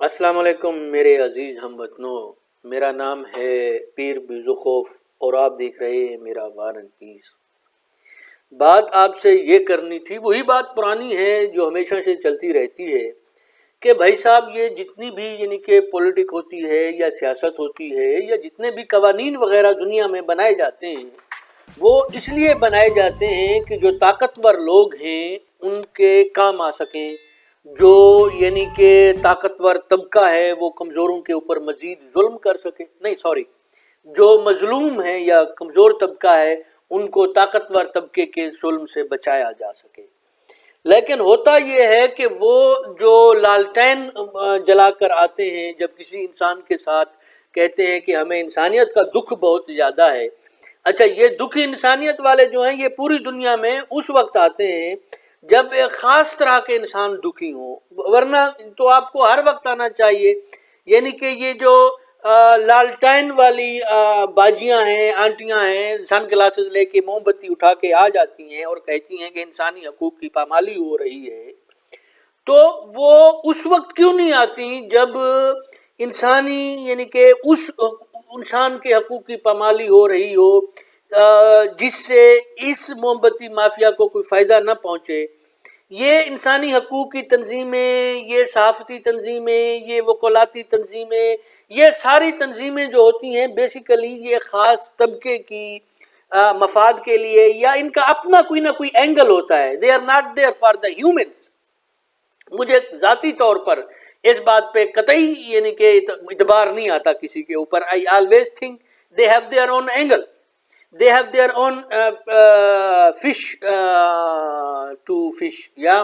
अस्सलाम वालेकुम मेरे अजीज़ हम वतनों, मेरा नाम है पीर बिजुखौफ और आप देख रहे हैं मेरा वार एंड पीस। बात आपसे ये करनी थी, वही बात पुरानी है जो हमेशा से चलती रहती है कि भाई साहब ये जितनी भी यानी कि पॉलिटिक होती है या सियासत होती है या जितने भी कवानीन वगैरह दुनिया में बनाए जाते हैं वो इसलिए बनाए जाते हैं कि जो ताकतवर लोग हैं उनके काम आ सकें, जो यानी कि ताकतवर तबका है वो कमज़ोरों के ऊपर मजीद जुल्म कर सके, नहीं सॉरी, जो मजलूम है या कमज़ोर तबका है उनको ताकतवर तबके के जुल्म से बचाया जा सके। लेकिन होता ये है कि वो जो लालटेन जलाकर आते हैं जब किसी इंसान के साथ कहते हैं कि हमें इंसानियत का दुख बहुत ज़्यादा है। अच्छा, ये दुख इंसानियत वाले जो हैं ये पूरी दुनिया में उस वक्त आते हैं जब एक ख़ास तरह के इंसान दुखी हों, वरना तो आपको हर वक्त आना चाहिए। यानी कि ये जो लालटेन वाली बाजियां हैं, आंटियां हैं, सन ग्लासेस लेके मोमबत्ती उठा के आ जाती हैं और कहती हैं कि इंसानी हकूक की पामाली हो रही है, तो वो उस वक्त क्यों नहीं आती जब इंसानी यानी कि उस इंसान के हकूक की पामाली हो रही हो जिससे इस मोमबत्ती माफिया को कोई फ़ायदा ना पहुँचे। ये इंसानी हकूक की तंजीमें, ये सहाफ़ती तंजीमें, ये वकालती तंजीमें, ये सारी तंजीमें जो होती हैं बेसिकली ये ख़ास तबके की मफाद के लिए या इनका अपना कोई ना कोई एंगल होता है। They are not there for the humans. मुझे ज़ाती तौर पर इस बात पे कतई यानी कि इतबार नहीं आता किसी के ऊपर। I always think they have their own angle, they have their own fish to fish या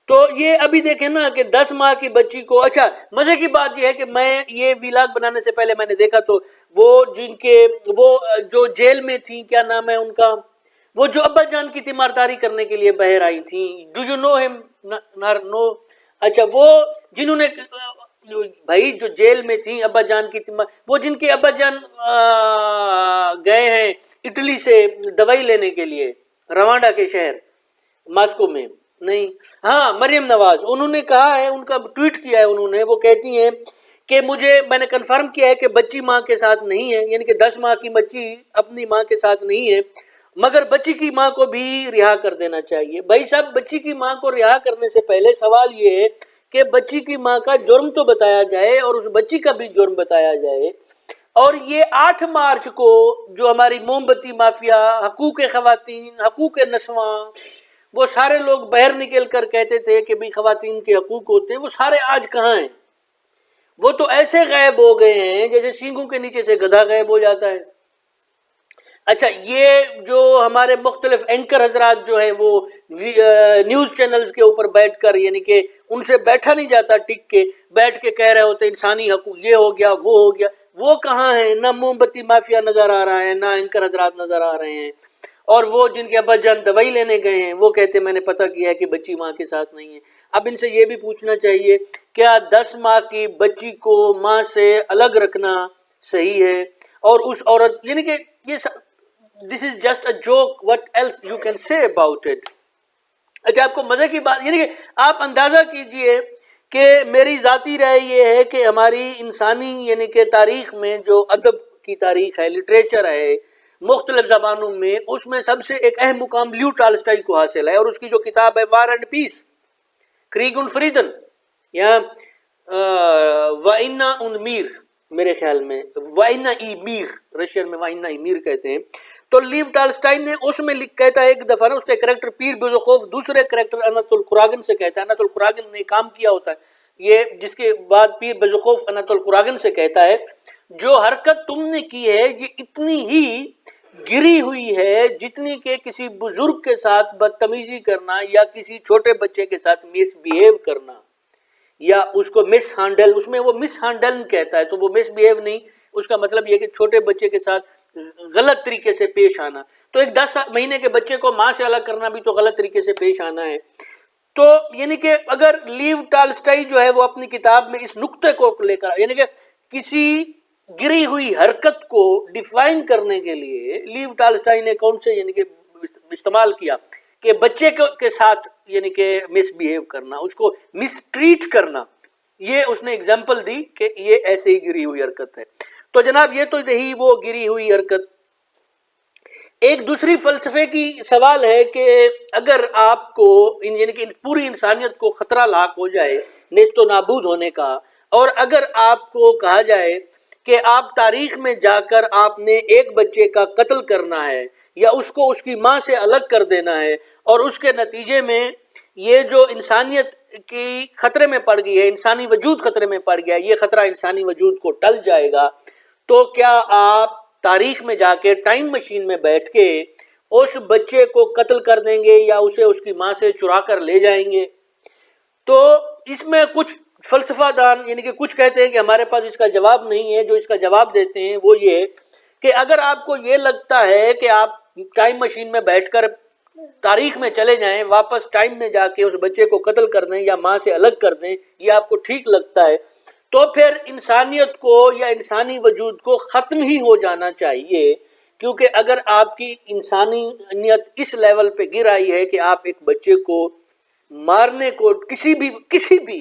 तो ये अभी देखें ना कि 10 माह की बच्ची को, अच्छा मजे की बात ये है कि मैं ये व्लॉग बनाने से पहले मैंने देखा तो वो जो जेल में थी, क्या नाम है उनका, वो जो अब्बा जान की तीमारदारी करने के लिए बाहर आई थी, do you know him? No. अच्छा, वो जिन्होंने भाई जो जेल में थी अब्बा जान की वो जिनके अब्बा जान गए हैं इटली से दवाई लेने के लिए रवांडा के शहर मॉस्को में, नहीं हाँ मरियम नवाज, उन्होंने कहा है, उनका ट्वीट किया है उन्होंने, वो कहती हैं कि मैंने कंफर्म किया है कि बच्ची माँ के साथ नहीं है, यानी कि 10 माह की बच्ची अपनी माँ के साथ नहीं है, मगर बच्ची की माँ को भी रिहा कर देना चाहिए। भाई साहब, बच्ची की माँ को रिहा करने से पहले सवाल ये है कि बच्ची की माँ का जुर्म तो बताया जाए और उस बच्ची का भी जुर्म बताया जाए। और ये 8 मार्च को जो हमारी मोमबत्ती माफिया, हकूक ख़वातीन, हकूक नस्वां, वो सारे लोग बाहर निकल कर कहते थे कि भाई ख़वातीन के हकूक होते हैं, वो सारे आज कहाँ हैं? वो तो ऐसे गायब हो गए हैं जैसे सींगों के नीचे से गधा गायब हो जाता है। अच्छा, ये जो हमारे मुख्तलिफ एंकर हजरात जो हैं वो न्यूज़ चैनल्स के ऊपर बैठ कर, यानी कि उनसे बैठा नहीं जाता, टिक के बैठ के कह रहे होते इंसानी हकूक ये हो गया वो हो गया, वो कहाँ है? ना मोमबत्ती माफिया नज़र आ रहा है, ना एंकर हजरात नज़र आ रहे हैं। और वो जिनके अब्बा जान दवाई लेने गए हैं वो कहते मैंने पता किया है कि बच्ची माँ के साथ नहीं है। अब इनसे ये भी पूछना चाहिए, क्या 10 माह की बच्ची को माँ से अलग रखना सही है? और उस औरत, यानी कि ये this is just a joke, what else you can say about it. अच्छा, आपको मजे की बात, यानी कि आप अंदाजा कीजिए कि मेरी ज़ाती राय ये है कि हमारी इंसानी यानी कि तारीख में जो अदब की तारीख है, लिटरेचर है मुख्तलिफ ज़बानों में, उसमें सबसे एक अहम मुकाम लियो टॉल्स्टॉय को हासिल है और उसकी जो किताब है वार एंड पीस, क्रीग उन फ्रीदन या वाइना उन मीर, मेरे ख्याल में वाइना ई मीर, रशियन में वाइना ई मीर कहते हैं। तो लीव टॉल्स्टॉय ने उसमें कहता है एक दफा ना, उसका कैरेक्टर पीर बिजुखौफ दूसरे कैरेक्टर अनातुल कुरागिन से कहता है, अनातुल कुरागिन ने काम किया होता है ये, जिसके बाद पीर बिजुखौफ अनातुल कुरागिन से कहता है जो हरकत तुमने की है ये इतनी ही गिरी हुई है जितनी के किसी बुजुर्ग के साथ बदतमीजी करना या किसी छोटे बच्चे के साथ मिसबिहेव करना या उसको मिस हैंडल, उसमें वो मिस हैंडल कहता है तो वो मिसबिहेव नहीं, उसका मतलब ये कि छोटे बच्चे के साथ गलत तरीके से पेश आना। तो एक 10 महीने के बच्चे को माँ से अलग करना भी तो गलत तरीके से पेश आना है। तो यानी कि अगर लीव टॉल्स्टॉय जो है वो अपनी किताब में इस नुक्ते को लेकर, यानी कि किसी गिरी हुई हरकत को डिफाइन करने के लिए लीव टॉल्स्टॉय ने कौन से यानी कि इस्तेमाल किया कि बच्चे के साथ यानी कि मिसबिहेव करना, उसको मिसट्रीट करना, یہ اس نے اگزامپل دی کہ یہ ایسے ہی گری ہوئی حرکت ہے. تو جناب یہ تو رہی وہ گری ہوئی حرکت. ایک دوسری فلسفے کی سوال ہے کہ اگر آپ کو یعنی کہ پوری انسانیت کو خطرہ لاحق ہو جائے نیست و نابود ہونے کا، اور اگر آپ کو کہا جائے کہ آپ تاریخ میں جا کر آپ نے ایک بچے کا قتل کرنا ہے یا اس کو اس کی ماں سے الگ کر دینا ہے، اور اس کے نتیجے میں یہ جو انسانیت کی خطرے میں پڑ گئی ہے، انسانی وجود خطرے میں پڑ گیا ہے، یہ خطرہ انسانی وجود کو ٹل جائے گا، تو کیا آپ تاریخ میں جا کے ٹائم مشین میں بیٹھ کے اس بچے کو قتل کر دیں گے یا اسے اس کی ماں سے چرا کر لے جائیں گے؟ تو اس میں کچھ فلسفہ دان یعنی کہ کچھ کہتے ہیں کہ ہمارے پاس اس کا جواب نہیں ہے. جو اس کا جواب دیتے ہیں وہ یہ کہ اگر آپ کو یہ لگتا ہے کہ آپ ٹائم مشین میں بیٹھ کر تاریخ میں چلے جائیں، واپس ٹائم میں جا کے اس بچے کو قتل کر دیں یا ماں سے الگ کر دیں، یہ آپ کو ٹھیک لگتا ہے، تو پھر انسانیت کو یا انسانی وجود کو ختم ہی ہو جانا چاہیے. کیونکہ اگر آپ کی انسانیت اس لیول پہ گر آئی ہے کہ آپ ایک بچے کو مارنے کو کسی بھی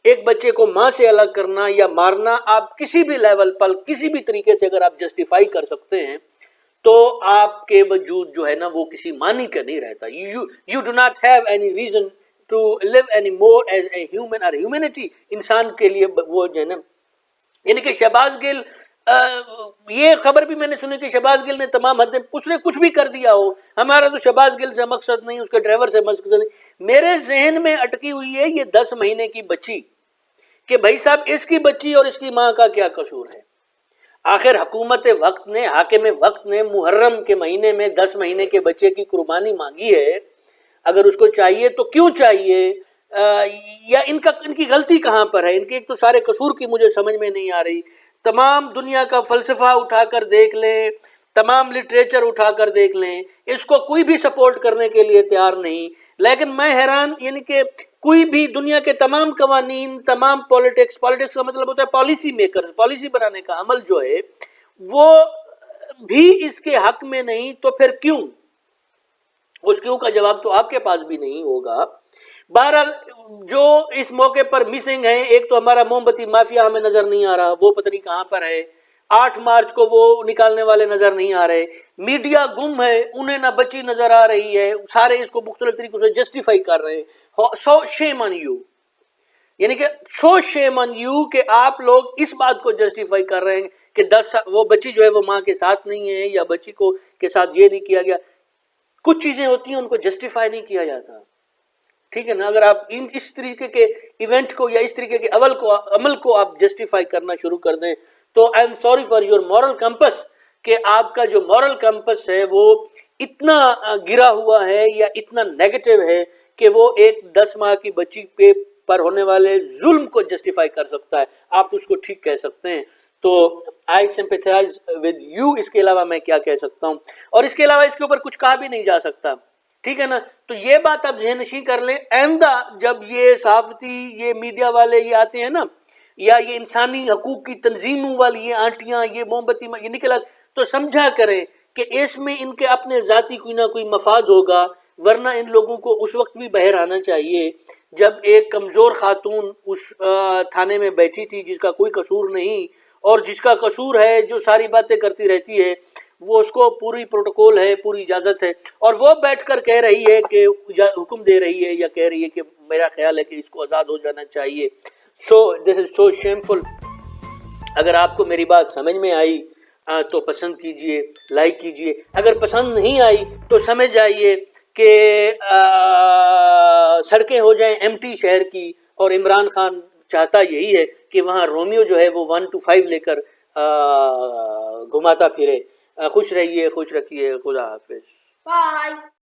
ایک بچے کو ماں سے الگ کرنا یا مارنا آپ کسی بھی لیول پر کسی بھی طریقے سے اگر آپ جسٹیفائی کر سکتے ہیں، تو آپ کے وجود جو ہے نا وہ کسی معنی کا نہیں رہتا. You do not have any reason to live anymore as a human or humanity. انسان کے لیے وہ جو ہے نا، یعنی کہ شہباز گل، یہ خبر بھی میں نے سنی کہ شہباز گل نے تمام حدیں، اس نے کچھ بھی کر دیا ہو، ہمارا تو شہباز گل سے مقصد نہیں، اس کے ڈرائیور سے مقصد نہیں. میرے ذہن میں اٹکی ہوئی ہے یہ 10 مہینے کی بچی کہ بھائی صاحب اس کی بچی اور اس کی ماں کا کیا قصور ہے؟ آخر حکومت وقت نے، حاکم وقت نے محرم کے مہینے میں 10 مہینے کے بچے کی قربانی مانگی ہے. اگر اس کو چاہیے تو کیوں چاہیے؟ یا ان کی غلطی کہاں پر ہے؟ ان کے ایک تو سارے قصور کی مجھے سمجھ میں نہیں آ رہی. تمام دنیا کا فلسفہ اٹھا کر دیکھ لیں، تمام لٹریچر اٹھا کر دیکھ لیں، اس کو کوئی بھی سپورٹ کرنے کے لیے تیار نہیں. لیکن میں حیران، یعنی کہ کوئی بھی دنیا کے تمام قوانین، تمام پالیٹکس کا مطلب ہوتا ہے پالیسی میکر، پالیسی بنانے کا عمل جو ہے وہ بھی اس کے حق میں نہیں. تو پھر کیوں؟ اس کیوں کا جواب تو آپ کے پاس بھی نہیں ہوگا. بہرحال جو اس موقع پر مسنگ ہیں، ایک تو ہمارا موم بتی مافیا ہمیں نظر نہیں آ رہا، وہ پتہ نہیں کہاں پر ہے. 8 مارچ کو وہ نکالنے والے نظر نہیں آ رہے. میڈیا گم ہے، انہیں نہ بچی نظر آ رہی ہے، سارے اس کو مختلف طریقوں سے جسٹیفائی کر رہے ہیں. سو شیم آن یو، یعنی کہ سو شیم آن یو کہ آپ لوگ اس بات کو جسٹیفائی کر رہے ہیں کہ وہ بچی جو ہے وہ ماں کے ساتھ نہیں ہے، یا بچی کو کے ساتھ یہ نہیں کیا گیا. کچھ چیزیں ہوتی ہیں ان کو جسٹیفائی نہیں کیا جاتا، ٹھیک ہے نا. اگر آپ اس طریقے کے ایونٹ کو یا اس طریقے کے عمل کو آپ جسٹیفائی کرنا شروع کر دیں، تو I am sorry for your moral campus, کہ آپ کا جو مورل کمپس ہے وہ اتنا گرا ہوا ہے یا اتنا نیگیٹو ہے کہ وہ ایک 10 ماہ کی بچی پر ہونے والے ظلم کو جسٹیفائی کر سکتا ہے. آپ اس کو ٹھیک کہہ سکتے ہیں. تو آئی سمپیتھائز ود یو. اس کے علاوہ میں کیا کہہ سکتا ہوں؟ اور اس کے علاوہ اس کے اوپر کچھ کہا بھی نہیں جا سکتا، ٹھیک ہے نا. تو یہ بات آپ ذہن نشین کر لیں، آئندہ جب یہ صحافتی، یہ میڈیا والے یہ آتے ہیں نا، یا یہ انسانی حقوق کی تنظیموں والی یہ آنٹیاں، یہ موم بتی یہ نکلا، تو سمجھا کریں کہ اس میں ان کے اپنے ذاتی کوئی نہ کوئی مفاد ہوگا. ورنہ ان لوگوں کو اس وقت بھی بہر آنا چاہیے جب ایک کمزور خاتون اس تھانے میں بیٹھی تھی جس کا کوئی قصور نہیں، اور جس کا قصور ہے جو ساری باتیں کرتی رہتی ہے، وہ اس کو پوری پروٹوکول ہے، پوری اجازت ہے، اور وہ بیٹھ کر کہہ رہی ہے کہ حکم دے رہی ہے یا کہہ رہی ہے کہ میرا خیال ہے کہ اس کو آزاد ہو جانا چاہیے. سو دس از سو شیمفل. اگر آپ کو میری بات سمجھ میں آئی تو پسند کیجئے، لائک کیجئے. اگر پسند نہیں آئی تو سمجھ جائیے کہ سڑکیں ہو جائیں ایمٹی شہر کی، اور عمران خان چاہتا یہی ہے کہ وہاں رومیو جو ہے وہ 1 to 5 لے کر گھماتا پھرے. خوش رہیے، خوش رکھیے. خدا حافظ. Bye.